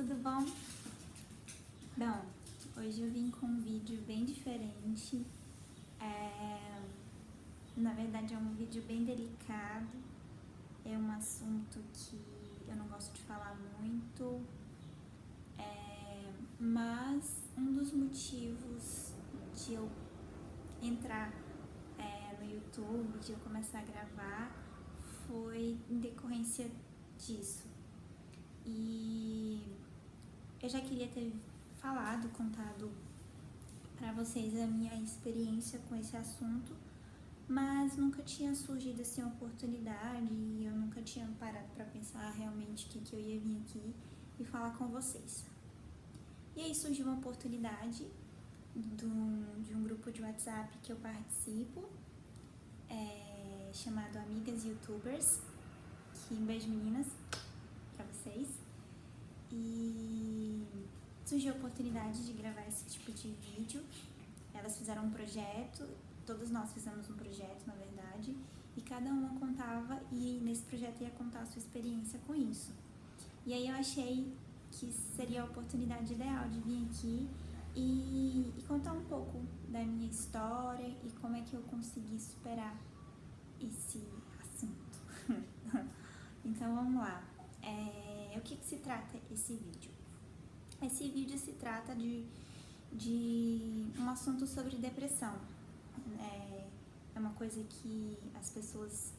tudo bom? Bom, hoje eu vim com um vídeo bem diferente. Na verdade é um vídeo bem delicado. É um assunto que eu não gosto de falar muito. Mas um dos motivos de eu entrar no YouTube, de eu começar a gravar, foi em decorrência disso. E eu já queria ter contado para vocês a minha experiência com esse assunto, mas nunca tinha surgido assim a oportunidade e eu nunca tinha parado para pensar realmente o que eu ia vir aqui e falar com vocês. E aí surgiu uma oportunidade de um grupo de WhatsApp que eu participo, chamado Amigas Youtubers, que um beijo meninas para vocês. E surgiu a oportunidade de gravar esse tipo de vídeo. Elas fizeram um projeto, todas nós fizemos um projeto, na verdade, e cada uma contava, e nesse projeto ia contar a sua experiência com isso. E aí eu achei que seria a oportunidade ideal de vir aqui e contar um pouco da minha história e como é que eu consegui superar esse assunto. Então vamos lá. O que se trata esse vídeo? Esse vídeo se trata de um assunto sobre depressão. É uma coisa que as pessoas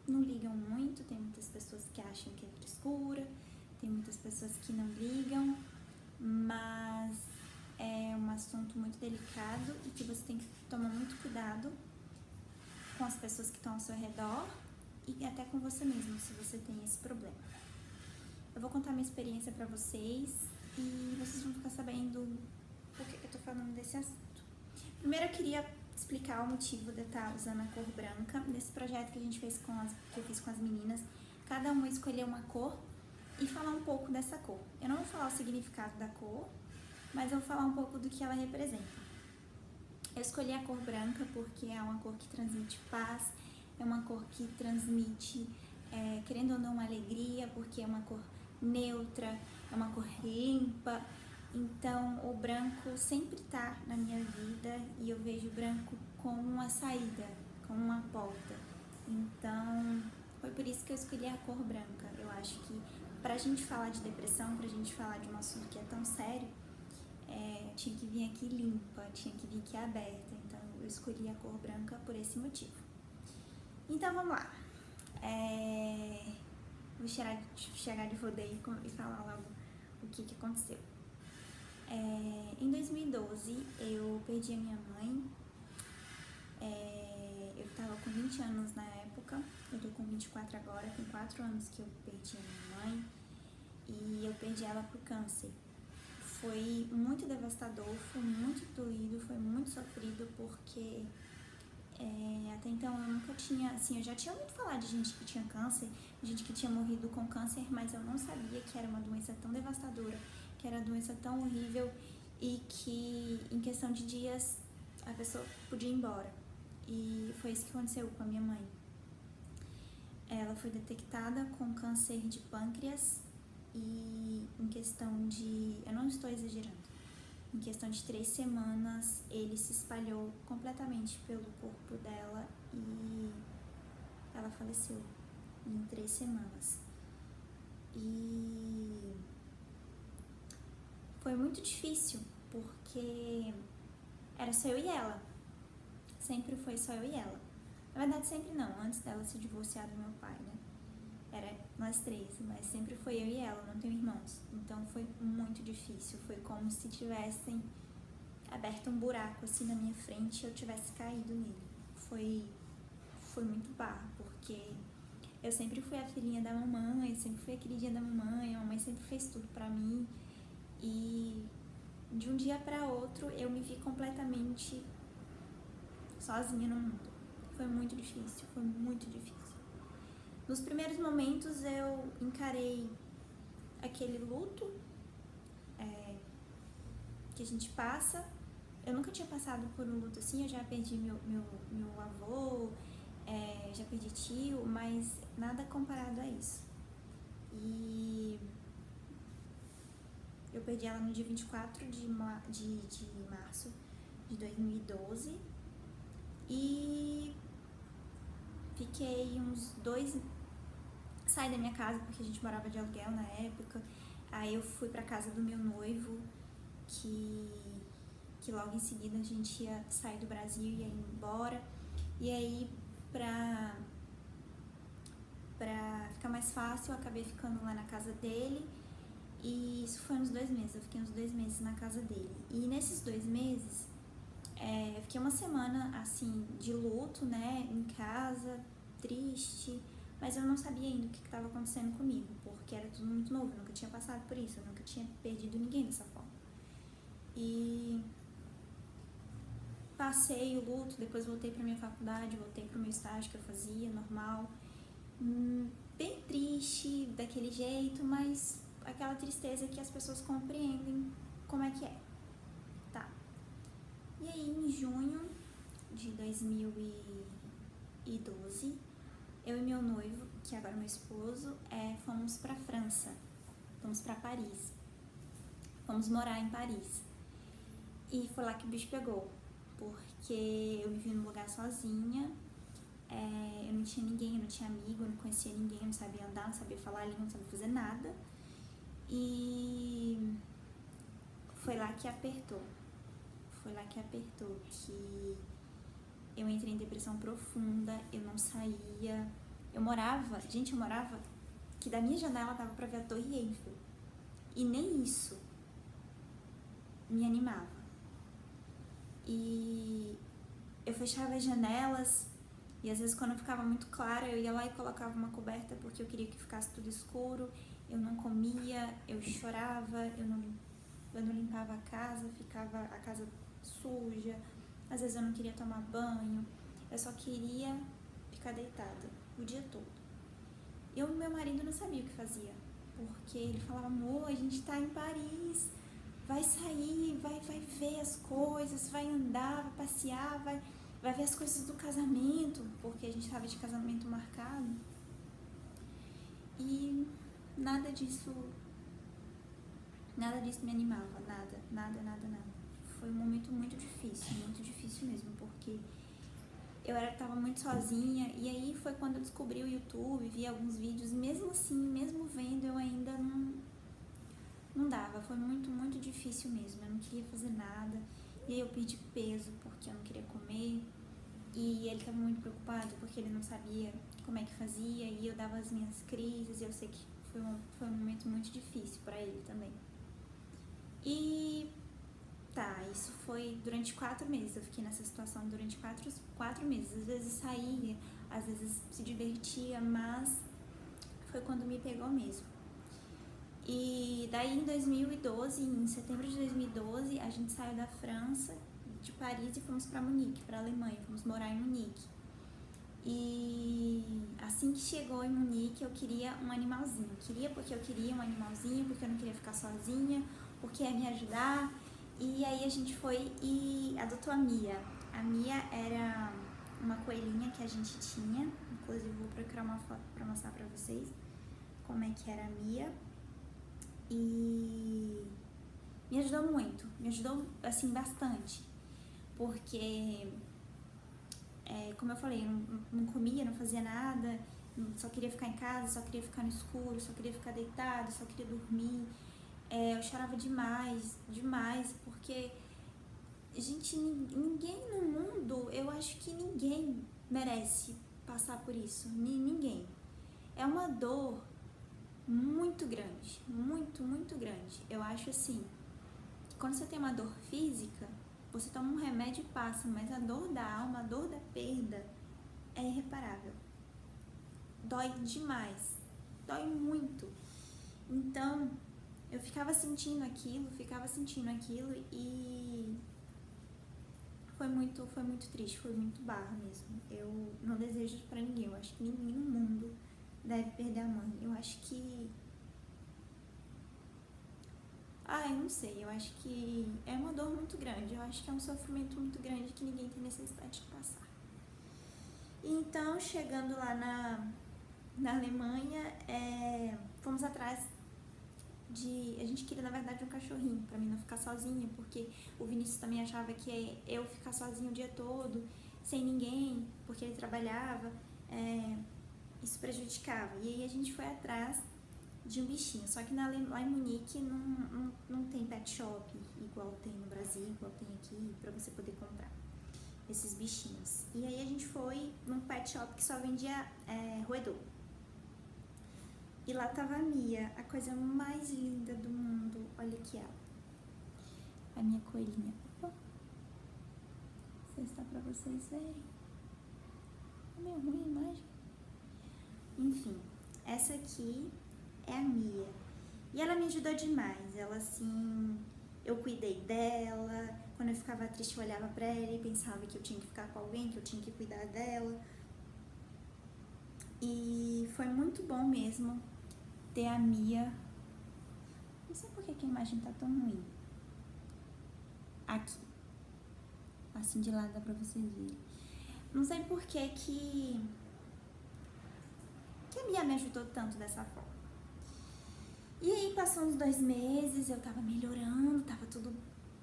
não ligam muito, tem muitas pessoas que acham que é frescura, tem muitas pessoas que não ligam, mas é um assunto muito delicado e que você tem que tomar muito cuidado com as pessoas que estão ao seu redor e até com você mesmo, se você tem esse problema. Eu vou contar minha experiência pra vocês e vocês vão ficar sabendo por que eu tô falando desse assunto. Primeiro eu queria explicar o motivo de eu estar usando a cor branca. Nesse projeto que eu fiz com as meninas, cada uma escolheu uma cor e falar um pouco dessa cor. Eu não vou falar o significado da cor, mas eu vou falar um pouco do que ela representa. Eu escolhi a cor branca porque é uma cor que transmite paz, é uma cor que transmite, querendo ou não, uma alegria, porque é uma cor neutra, é uma cor limpa. Então o branco sempre tá na minha vida e eu vejo o branco como uma saída, como uma porta. Então foi por isso que eu escolhi a cor branca. Eu acho que pra gente falar de depressão, pra gente falar de um assunto que é tão sério, tinha que vir aqui limpa, tinha que vir aqui aberta. Então eu escolhi a cor branca por esse motivo. Então vamos lá. Vou chegar de rodeio e falar logo o que aconteceu. Em 2012 eu perdi a minha mãe. Eu tava com 20 anos na época, eu tô com 24 agora, tem 4 anos que eu perdi a minha mãe e eu perdi ela pro câncer. Foi muito devastador, foi muito doído, foi muito sofrido porque até então eu nunca tinha, assim, eu já tinha ouvido falar de gente que tinha câncer, gente que tinha morrido com câncer, mas eu não sabia que era uma doença tão devastadora, que era uma doença tão horrível e que em questão de dias a pessoa podia ir embora. E foi isso que aconteceu com a minha mãe. Ela foi detectada com câncer de pâncreas e em questão de, eu não estou exagerando, em questão de 3 semanas ele se espalhou completamente pelo corpo dela e ela faleceu em 3 semanas. E foi muito difícil porque era só eu e ela. Sempre foi só eu e ela. Na verdade, sempre não, antes dela se divorciar do meu pai, né? Era nós 3, mas sempre foi eu e ela, não tenho irmãos. Então foi muito difícil, foi como se tivessem aberto um buraco assim na minha frente e eu tivesse caído nele. Foi muito barro, porque eu sempre fui a filhinha da mamãe, sempre fui a queridinha da mamãe, a mamãe sempre fez tudo pra mim. E de um dia pra outro eu me vi completamente sozinha no mundo. Foi muito difícil, foi muito difícil. Nos primeiros momentos eu encarei aquele luto que a gente passa. Eu nunca tinha passado por um luto assim, eu já perdi meu avô, já perdi tio, mas nada comparado a isso. E perdi ela no dia 24 de março de 2012 e fiquei uns 2... Saí da minha casa porque a gente morava de aluguel na época. Aí eu fui pra casa do meu noivo, que logo em seguida a gente ia sair do Brasil e ia embora. E aí, pra ficar mais fácil, eu acabei ficando lá na casa dele. E isso foi uns 2 meses, eu fiquei uns 2 meses na casa dele. E nesses 2 meses, eu fiquei uma semana, assim, de luto, né, em casa, triste. Mas eu não sabia ainda o que estava acontecendo comigo, porque era tudo muito novo, eu nunca tinha passado por isso, eu nunca tinha perdido ninguém dessa forma. E passei o luto, depois voltei pra minha faculdade, voltei pro meu estágio que eu fazia, normal. Bem triste, daquele jeito, mas aquela tristeza que as pessoas compreendem como é que é, tá? E aí, em junho de 2012, eu e meu noivo, que agora é meu esposo, fomos pra França, fomos pra Paris, fomos morar em Paris. E foi lá que o bicho pegou, porque eu me vi num lugar sozinha, eu não tinha ninguém, eu não tinha amigo, eu não conhecia ninguém, eu não sabia andar, não sabia falar a língua, não sabia fazer nada. E foi lá que apertou, que eu entrei em depressão profunda, eu não saía, eu morava que da minha janela dava pra ver a Torre Eiffel, e nem isso me animava. E eu fechava as janelas, e às vezes quando ficava muito claro, eu ia lá e colocava uma coberta porque eu queria que ficasse tudo escuro, eu não comia, eu chorava, eu não limpava a casa, ficava a casa suja, às vezes eu não queria tomar banho, eu só queria ficar deitada o dia todo. Meu marido não sabia o que fazia, porque ele falava, amor, a gente tá em Paris, vai sair, vai ver as coisas, vai andar, vai passear, vai ver as coisas do casamento, porque a gente tava de casamento marcado. E nada disso me animava, nada. Foi um momento muito difícil mesmo, porque eu tava muito sozinha, e aí foi quando eu descobri o YouTube, vi alguns vídeos, e mesmo assim, mesmo vendo, eu ainda não dava, foi muito difícil mesmo, eu não queria fazer nada, e aí eu perdi peso porque eu não queria comer, e ele estava muito preocupado porque ele não sabia como é que fazia, e eu dava as minhas crises, e eu sei que foi um momento muito difícil para ele também. E tá, isso foi durante 4 meses, eu fiquei nessa situação durante 4 meses, às vezes saía, às vezes se divertia, mas foi quando me pegou mesmo. E daí em 2012, em setembro de 2012, a gente saiu da França, de Paris, e fomos pra Munique, pra Alemanha, fomos morar em Munique. E assim que chegou em Munique, eu queria um animalzinho. Porque eu queria um animalzinho, porque eu não queria ficar sozinha, porque ia me ajudar. E aí a gente foi e adotou a Mia. A Mia era uma coelhinha que a gente tinha, inclusive vou procurar uma foto pra mostrar pra vocês como é que era a Mia. E me ajudou assim bastante, porque como eu falei, eu não comia, não fazia nada, só queria ficar em casa, só queria ficar no escuro, só queria ficar deitada, só queria dormir. Eu chorava demais, porque, gente, ninguém no mundo, eu acho que ninguém merece passar por isso, ninguém. É uma dor muito grande, muito grande. Eu acho assim, que quando você tem uma dor física, você toma um remédio e passa, mas a dor da alma, a dor da perda é irreparável. Dói demais, dói muito. Então, eu ficava sentindo aquilo e foi muito triste, foi muito barra mesmo. Eu não desejo isso pra ninguém, eu acho que ninguém no mundo deve perder a mãe. Eu acho que... eu não sei, eu acho que é uma dor muito grande, eu acho que é um sofrimento muito grande que ninguém tem necessidade de passar. Então, chegando lá na Alemanha, fomos atrás A gente queria, na verdade, um cachorrinho, pra mim não ficar sozinha, porque o Vinícius também achava que eu ficar sozinha o dia todo, sem ninguém, porque ele trabalhava, isso prejudicava. E aí a gente foi atrás de um bichinho, só que lá em Munique não tem pet shop igual tem no Brasil, igual tem aqui, pra você poder comprar esses bichinhos. E aí a gente foi num pet shop que só vendia roedor. E lá tava a Mia, a coisa mais linda do mundo. Olha aqui ela, a minha coelhinha. Opa. Não sei se dá pra vocês verem. É meio ruim a imagem. Enfim, essa aqui é a Mia. E ela me ajudou demais. Ela, assim, eu cuidei dela. Quando eu ficava triste, eu olhava pra ela e pensava que eu tinha que ficar com alguém, que eu tinha que cuidar dela. E foi muito bom mesmo ter a Mia. Não sei por que a imagem tá tão ruim. Aqui. Assim de lado dá pra vocês verem. Não sei por que a Mia me ajudou tanto dessa forma. E aí passou uns 2 meses, eu tava melhorando, tava tudo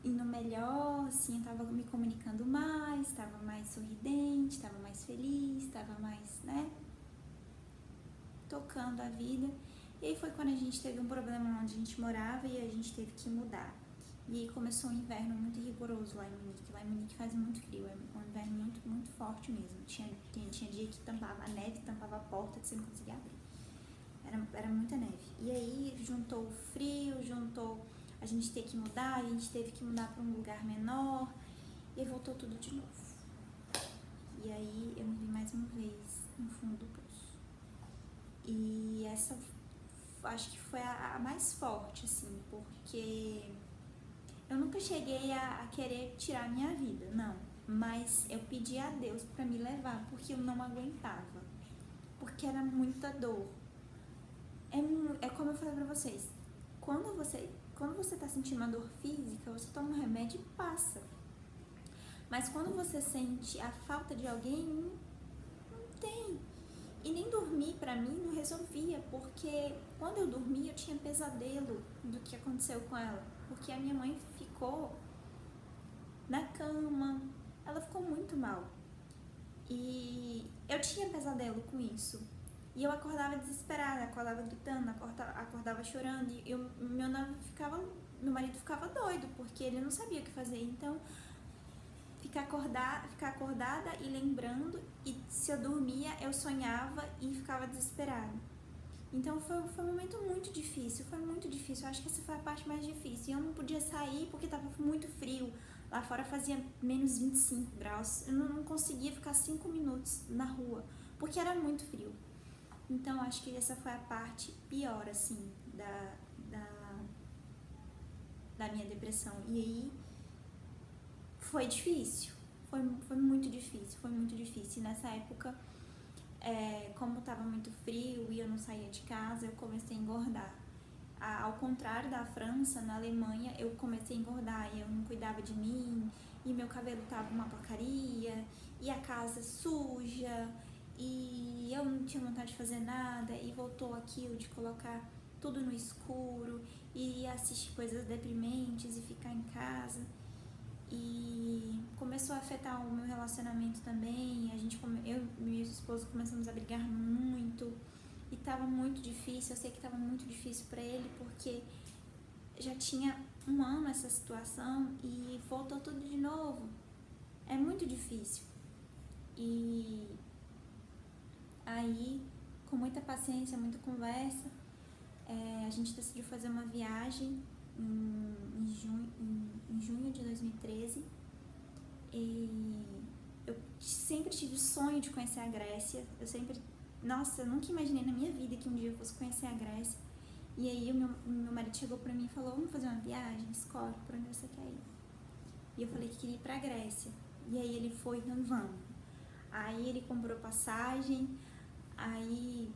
indo melhor, assim, eu tava me comunicando mais, tava mais sorridente, tava mais feliz, tava mais, né, tocando a vida. E aí foi quando a gente teve um problema onde a gente morava e a gente teve que mudar. E aí começou um inverno muito rigoroso lá em Munique. Lá em Munique faz muito frio, é um inverno muito, muito forte mesmo. Tinha dia que tampava a neve, tampava a porta, que você não conseguia abrir. Era muita neve. E aí juntou o frio, juntou a gente ter que mudar, a gente teve que mudar para um lugar menor, e aí voltou tudo de novo. E aí eu me vi mais uma vez no fundo do poço. E essa acho que foi a mais forte, assim, porque eu nunca cheguei a querer tirar a minha vida, não. Mas eu pedi a Deus para me levar, porque eu não aguentava. Porque era muita dor. É como eu falei pra vocês, quando você tá sentindo uma dor física, você toma um remédio e passa. Mas quando você sente a falta de alguém, não tem. E nem dormir pra mim não resolvia, porque quando eu dormia eu tinha pesadelo do que aconteceu com ela. Porque a minha mãe ficou na cama, ela ficou muito mal. E eu tinha pesadelo com isso. E eu acordava desesperada, acordava gritando, acordava chorando. E meu marido ficava doido, porque ele não sabia o que fazer. Então, ficar acordada e lembrando. E se eu dormia, eu sonhava e ficava desesperada. Então, foi um momento muito difícil. Foi muito difícil. Eu acho que essa foi a parte mais difícil. E eu não podia sair porque estava muito frio. Lá fora fazia menos 25 graus. Eu não conseguia ficar 5 minutos na rua, porque era muito frio. Então, acho que essa foi a parte pior, assim, da minha depressão. E aí, foi difícil. Foi muito difícil, foi muito difícil. E nessa época, como estava muito frio e eu não saía de casa, eu comecei a engordar. Ao contrário da França, na Alemanha, eu comecei a engordar e eu não cuidava de mim, e meu cabelo tava uma porcaria, e a casa suja, e eu não tinha vontade de fazer nada, e voltou aquilo de colocar tudo no escuro, e assistir coisas deprimentes e ficar em casa. E começou a afetar o meu relacionamento também, eu e meu esposo começamos a brigar muito, e tava muito difícil, eu sei que tava muito difícil pra ele, porque já tinha 1 ano essa situação e voltou tudo de novo. É muito difícil. E aí, com muita paciência, muita conversa, a gente decidiu fazer uma viagem em junho de 2013. E eu sempre tive o sonho de conhecer a Grécia. Eu nunca imaginei na minha vida que um dia eu fosse conhecer a Grécia. E aí o meu marido chegou pra mim e falou: vamos fazer uma viagem? Escolhe pra onde você quer ir. E eu falei que queria ir pra Grécia. E aí ele foi: então vamos. Aí ele comprou passagem. Aí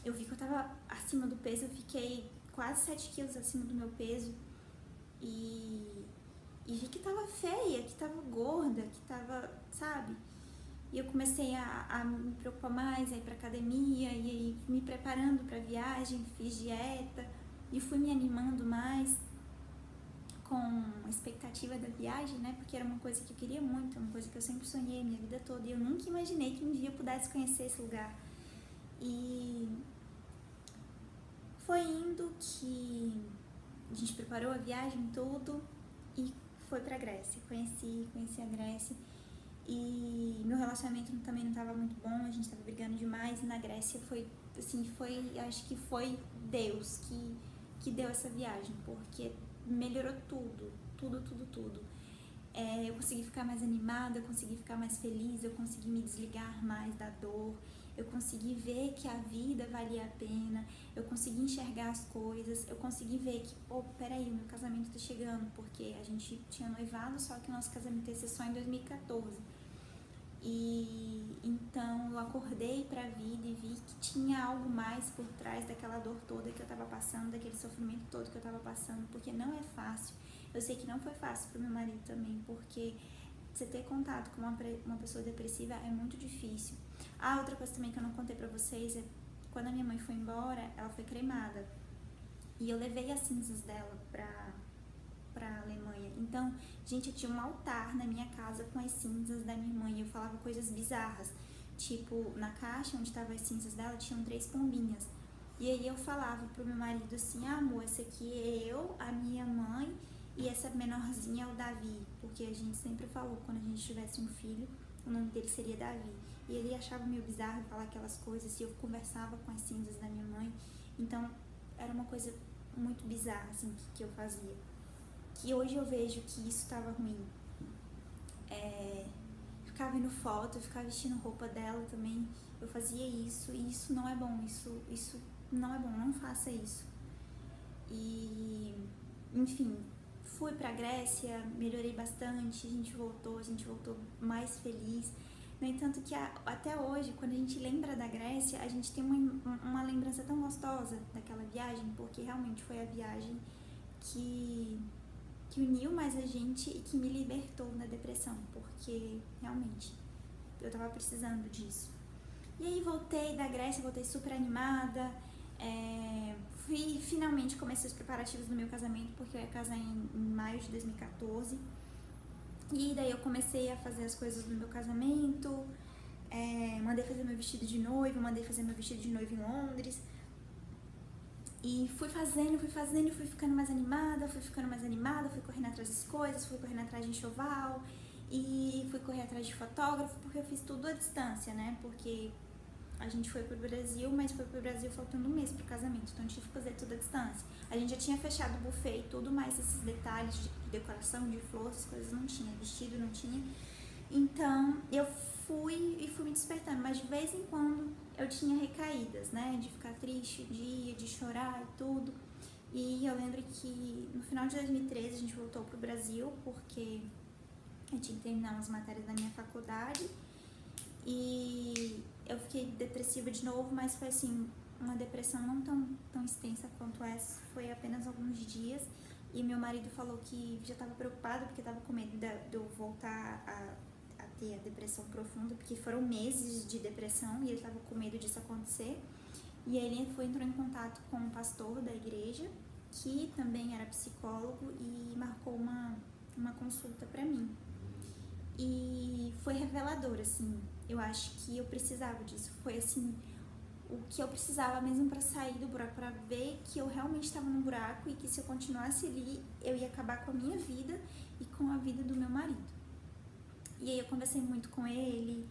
eu vi que eu tava acima do peso. Eu fiquei quase 7 quilos acima do meu peso. E vi que tava feia, que tava gorda, que tava, sabe? E eu comecei a me preocupar mais, a ir pra academia, e aí me preparando pra viagem, fiz dieta. E fui me animando mais com a expectativa da viagem, né? Porque era uma coisa que eu queria muito, uma coisa que eu sempre sonhei a minha vida toda. E eu nunca imaginei que um dia eu pudesse conhecer esse lugar. E foi indo que a gente preparou a viagem, tudo, e foi pra Grécia. Conheci a Grécia. E meu relacionamento também não estava muito bom, a gente estava brigando demais. E na Grécia acho que foi Deus que deu essa viagem, porque melhorou tudo. Eu consegui ficar mais animada, eu consegui ficar mais feliz, eu consegui me desligar mais da dor, eu consegui ver que a vida valia a pena, eu consegui enxergar as coisas, eu consegui ver que, peraí, o meu casamento tá chegando, porque a gente tinha noivado, só que o nosso casamento ia ser só em 2014. E então eu acordei pra vida e vi que tinha algo mais por trás daquela dor toda que eu tava passando, daquele sofrimento todo que eu tava passando, porque não é fácil. Eu sei que não foi fácil pro meu marido também, porque você ter contato com uma pessoa depressiva é muito difícil. Outra coisa também que eu não contei pra vocês é quando a minha mãe foi embora, ela foi cremada. E eu levei as cinzas dela pra Alemanha. Então, gente, eu tinha um altar na minha casa com as cinzas da minha mãe. Eu falava coisas bizarras. Tipo, na caixa onde estavam as cinzas dela, tinham 3 pombinhas. E aí eu falava pro meu marido assim, amor, essa aqui é eu, a minha mãe e essa menorzinha é o Davi. Porque a gente sempre falou, quando a gente tivesse um filho, o nome dele seria Davi. E ele achava meio bizarro falar aquelas coisas, e eu conversava com as cinzas da minha mãe. Então, era uma coisa muito bizarra, assim, que eu fazia. Que hoje eu vejo que isso estava ruim. Ficava vendo foto, eu ficava vestindo roupa dela também. Eu fazia isso, e isso não é bom. Isso não é bom, não faça isso. E, enfim, fui pra Grécia, melhorei bastante, a gente voltou mais feliz. No entanto que até hoje, quando a gente lembra da Grécia, a gente tem uma lembrança tão gostosa daquela viagem, porque realmente foi a viagem que uniu mais a gente e que me libertou da depressão, porque realmente eu tava precisando disso. E aí voltei da Grécia, voltei super animada, finalmente comecei os preparativos do meu casamento, porque eu ia casar em maio de 2014. E daí eu comecei a fazer as coisas do meu casamento, mandei fazer meu vestido de noiva, em Londres. E fui fazendo, fui ficando mais animada, fui correndo atrás das coisas, fui correndo atrás de enxoval e fui correr atrás de fotógrafo, porque eu fiz tudo à distância, né? Porque a gente foi pro Brasil, mas foi pro Brasil faltando um mês pro casamento, então eu tive que fazer tudo à distância. A gente já tinha fechado o buffet e tudo, mas esses detalhes de decoração, de flores, essas coisas não tinha, vestido não tinha. Então eu fui me despertando, mas de vez em quando eu tinha recaídas, né, de ficar triste um dia, de chorar e tudo. E eu lembro que no final de 2013 a gente voltou pro Brasil, porque eu tinha que terminar umas matérias da minha faculdade. E eu fiquei depressiva de novo, mas foi assim, uma depressão não tão extensa quanto essa, foi apenas alguns dias. E meu marido falou que já estava preocupado, porque estava com medo de eu voltar a ter a depressão profunda, porque foram meses de depressão e ele estava com medo disso acontecer. E aí ele entrou em contato com um pastor da igreja, que também era psicólogo, e marcou uma consulta pra mim. E foi revelador, assim, eu acho que eu precisava disso, foi assim, o que eu precisava mesmo pra sair do buraco, pra ver que eu realmente estava no buraco e que se eu continuasse ali, eu ia acabar com a minha vida e com a vida do meu marido. E aí eu conversei muito com ele,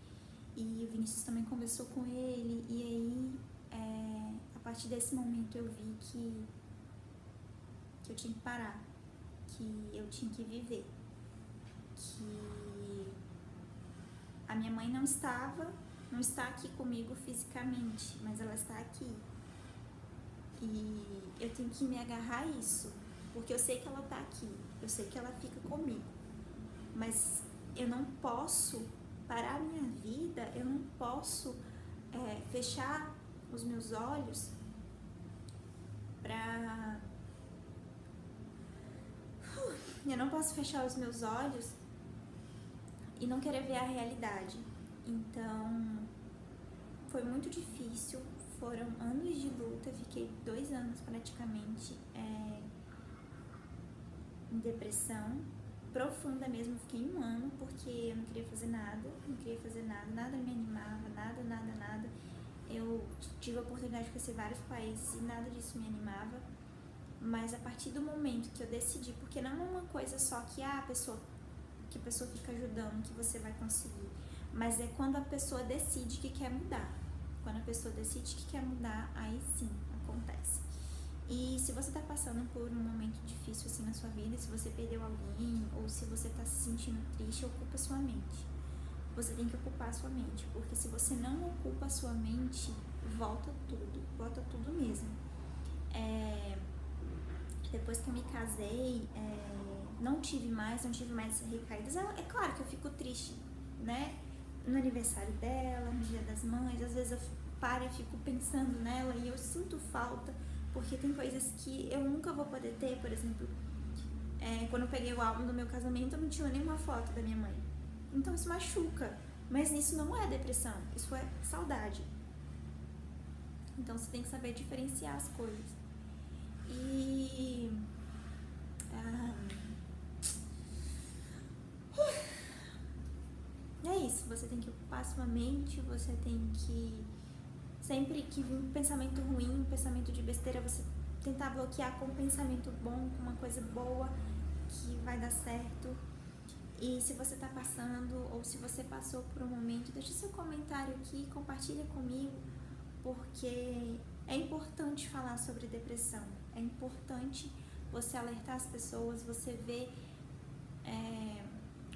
e o Vinícius também conversou com ele, e aí a partir desse momento eu vi que eu tinha que parar, que eu tinha que viver, que a minha mãe não está aqui comigo fisicamente, mas ela está aqui. E eu tenho que me agarrar a isso, porque eu sei que ela está aqui, eu sei que ela fica comigo, mas eu não posso parar a minha vida, eu não posso fechar os meus olhos pra... Eu não posso fechar os meus olhos e não querer ver a realidade. Então, foi muito difícil, foram anos de luta, eu fiquei 2 anos praticamente em depressão profunda mesmo, eu fiquei 1 ano porque eu não queria fazer nada, nada me animava, nada. Eu tive a oportunidade de conhecer vários países e nada disso me animava, mas a partir do momento que eu decidi, porque não é uma coisa só que a pessoa fica ajudando que você vai conseguir, mas é quando a pessoa decide que quer mudar. Quando a pessoa decide que quer mudar, aí sim, acontece. E se você tá passando por um momento difícil assim na sua vida, se você perdeu alguém, ou se você tá se sentindo triste, ocupa sua mente. Você tem que ocupar a sua mente, porque se você não ocupa a sua mente, volta tudo mesmo. Depois que eu me casei, não tive mais recaídas. É claro que eu fico triste, né? No aniversário dela, no Dia das Mães, às vezes eu paro e fico pensando nela e eu sinto falta, porque tem coisas que eu nunca vou poder ter. Por exemplo, quando eu peguei o álbum do meu casamento, eu não tinha nenhuma foto da minha mãe. Então isso machuca, mas isso não é depressão, isso é saudade. Então você tem que saber diferenciar as coisas. E é isso, você tem que ocupar a sua mente, você tem que, sempre que vir um pensamento ruim, um pensamento de besteira, você tentar bloquear com um pensamento bom, com uma coisa boa que vai dar certo. E se você tá passando, ou se você passou por um momento, deixa seu comentário aqui, compartilha comigo, porque é importante falar sobre depressão, é importante você alertar as pessoas, você ver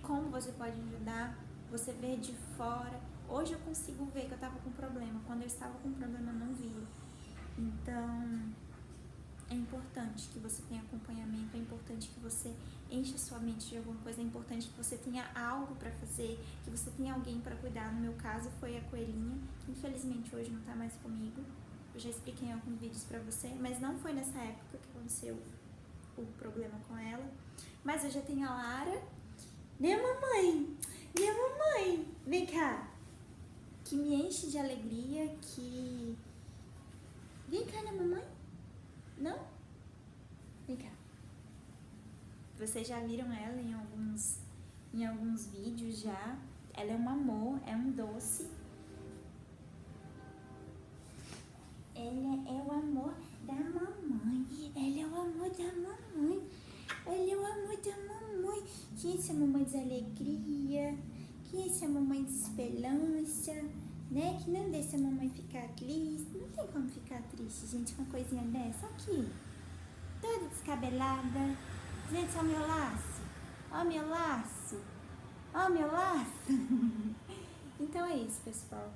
como você pode ajudar, você ver de fora. Hoje eu consigo ver que eu tava com problema, quando eu estava com problema eu não via. Então é importante que você tenha acompanhamento, é importante que você encha sua mente de alguma coisa, é importante que você tenha algo pra fazer, que você tenha alguém pra cuidar. No meu caso foi a coelhinha, que infelizmente hoje não tá mais comigo. Eu já expliquei em alguns vídeos pra você, mas não foi nessa época que aconteceu o problema com ela. Mas eu já tenho a Lara, né mamãe? Vem cá, que me enche de alegria, que... Vem cá, né mamãe? Não? Vem cá. Vocês já viram ela em alguns vídeos já. Ela é um amor, é um doce. Ela é o amor da mamãe. Ela é o amor da mamãe. Ela é o amor da mamãe. Que isso é mamãe de alegria. Que isso é mamãe de esperança. Né? Que não deixa a mamãe ficar triste. Não tem como ficar triste, gente, com uma coisinha dessa. Aqui. Toda descabelada. Gente, olha o meu laço. Olha o meu laço. Olha o meu laço. Então é isso, pessoal.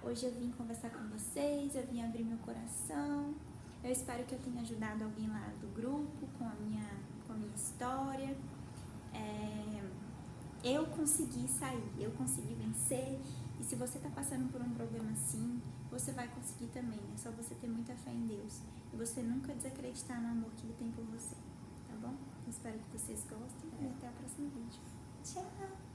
Hoje eu vim conversar com vocês, eu vim abrir meu coração. Eu espero que eu tenha ajudado alguém lá do grupo com a minha história. Eu consegui sair, eu consegui vencer. E se você tá passando por um problema assim, você vai conseguir também. É só você ter muita fé em Deus e você nunca desacreditar no amor que Ele tem por você, tá bom? Eu espero que vocês gostem e até o próximo vídeo. Tchau!